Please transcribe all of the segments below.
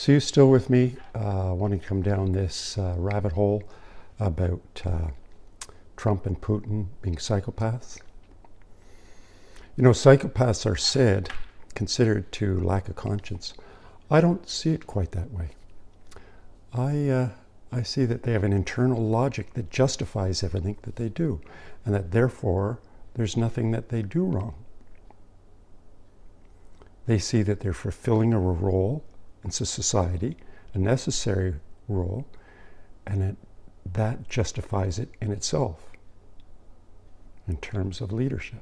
So you still with me? Wanting to come down this rabbit hole about Trump and Putin being psychopaths? You know, psychopaths are considered to lack a conscience. I don't see it quite that way. I see that they have an internal logic that justifies everything that they do, and that therefore there's nothing that they do wrong. They see that they're fulfilling a role in society, a necessary role, and that justifies it in itself in terms of leadership.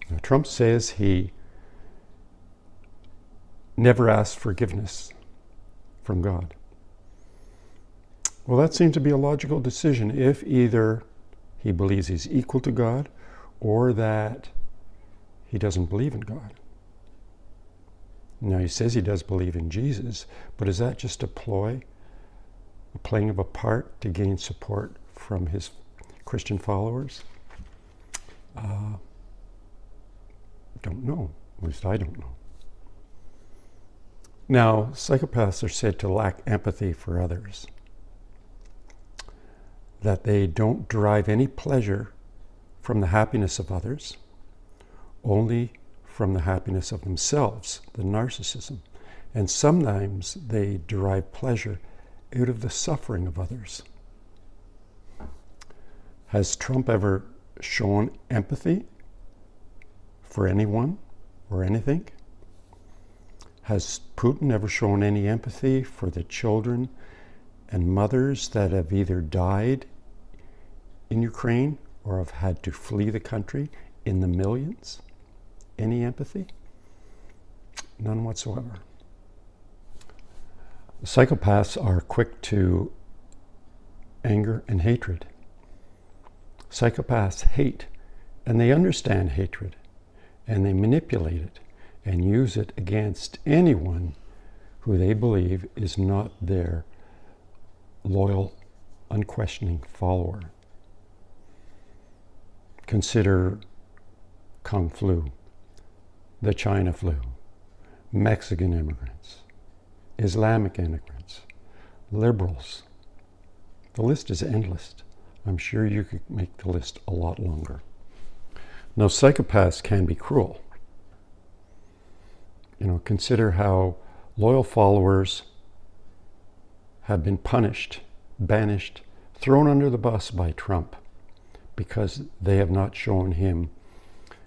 Now, Trump says he never asked forgiveness from God. Well, that seems to be a logical decision if either he believes he's equal to God or that he doesn't believe in God. Now, he says he does believe in Jesus, but is that just a ploy, a playing of a part to gain support from his Christian followers? Don't know. At least I don't know. Now, psychopaths are said to lack empathy for others, that they don't derive any pleasure from the happiness of others, only from the happiness of themselves, the narcissism. And sometimes they derive pleasure out of the suffering of others. Has Trump ever shown empathy for anyone or anything? Has Putin ever shown any empathy for the children and mothers that have either died in Ukraine or have had to flee the country in the millions? Any empathy? None whatsoever. Psychopaths are quick to anger and hatred. Psychopaths hate, and they understand hatred, and they manipulate it and use it against anyone who they believe is not their loyal, unquestioning follower. Consider Kung Flu, the China flu, Mexican immigrants, Islamic immigrants, liberals. The list is endless. I'm sure you could make the list a lot longer. Now, psychopaths can be cruel. You know, consider how loyal followers have been punished, banished, thrown under the bus by Trump because they have not shown him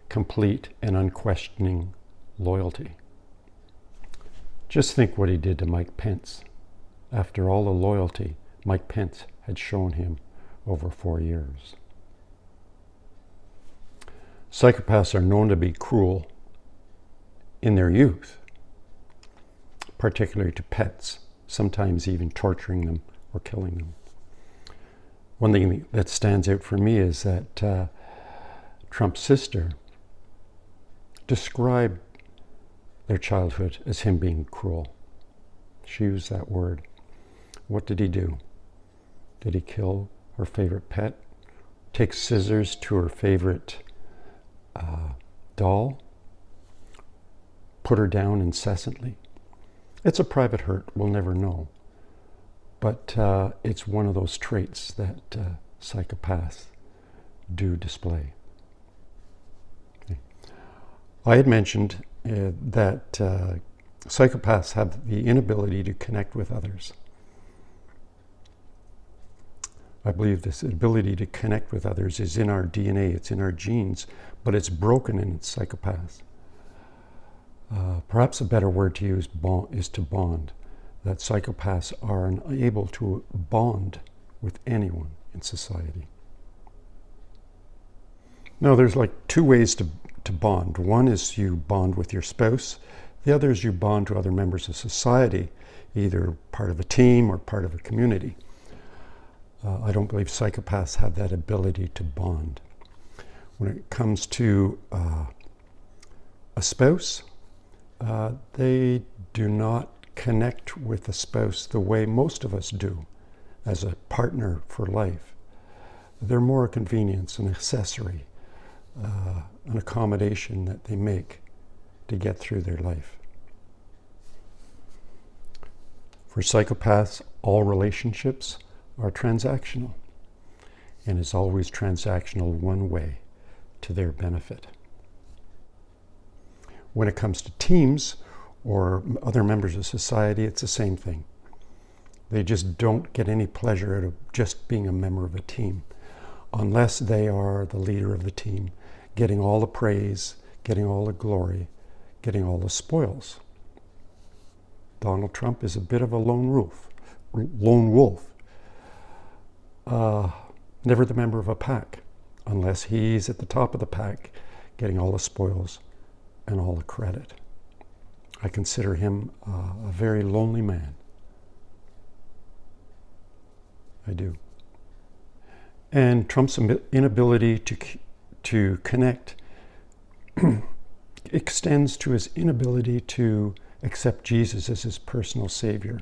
complete and unquestioning loyalty. Just think what he did to Mike Pence after all the loyalty Mike Pence had shown him over 4 years. Psychopaths are known to be cruel in their youth, particularly to pets, sometimes even torturing them or killing them. One thing that stands out for me is that Trump's sister described their childhood as him being cruel. She used that word. What did he do? Did he kill her favorite pet? Take scissors to her favorite doll? Put her down incessantly? It's a private hurt, we'll never know. But it's one of those traits that psychopaths do display. Okay. I had mentioned that psychopaths have the inability to connect with others. I believe this ability to connect with others is in our DNA, it's in our genes, but it's broken in psychopaths. Perhaps a better word to use is to bond. That psychopaths are unable to bond with anyone in society. Now, there's like two ways to bond. One is you bond with your spouse. The other is you bond to other members of society, either part of a team or part of a community. I don't believe psychopaths have that ability to bond. When it comes to a spouse, they do not connect with a spouse the way most of us do as a partner for life. They're more a convenience, an accessory, an accommodation that they make to get through their life. For psychopaths, all relationships are transactional, and is always transactional one way, to their benefit. When it comes to teams or other members of society, it's the same thing. They just don't get any pleasure out of just being a member of a team, unless they are the leader of the team, getting all the praise, getting all the glory, getting all the spoils. Donald Trump is a bit of a lone wolf. Never the member of a pack, unless he's at the top of the pack, getting all the spoils and all the credit. I consider him a very lonely man. I do. And Trump's inability to connect extends to his inability to accept Jesus as his personal savior,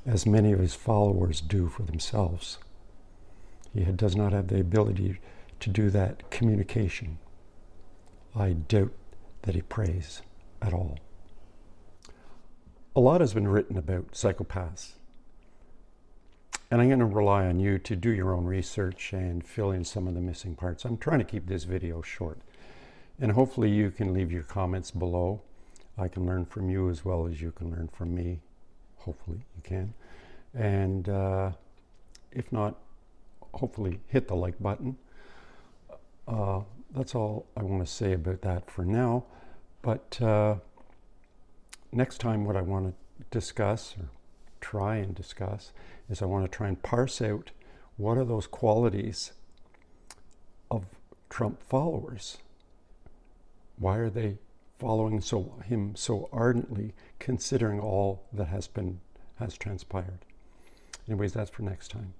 as many of his followers do for themselves. He does not have the ability to do that communication. I doubt that he prays at all. A lot has been written about psychopaths, and I'm going to rely on you to do your own research and fill in some of the missing parts. I'm trying to keep this video short, and hopefully you can leave your comments below. I can learn from you as well as you can learn from me. Hopefully you can. And if not, hopefully hit the like button. That's all I want to say about that for now. But next time what I want to discuss, or try and discuss, is I want to try and parse out what are those qualities of Trump followers. Why are they following him so ardently, considering all that has transpired? Anyways, that's for next time.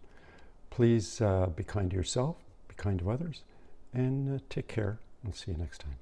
Please be kind to yourself, be kind to others, and take care. I'll see you next time.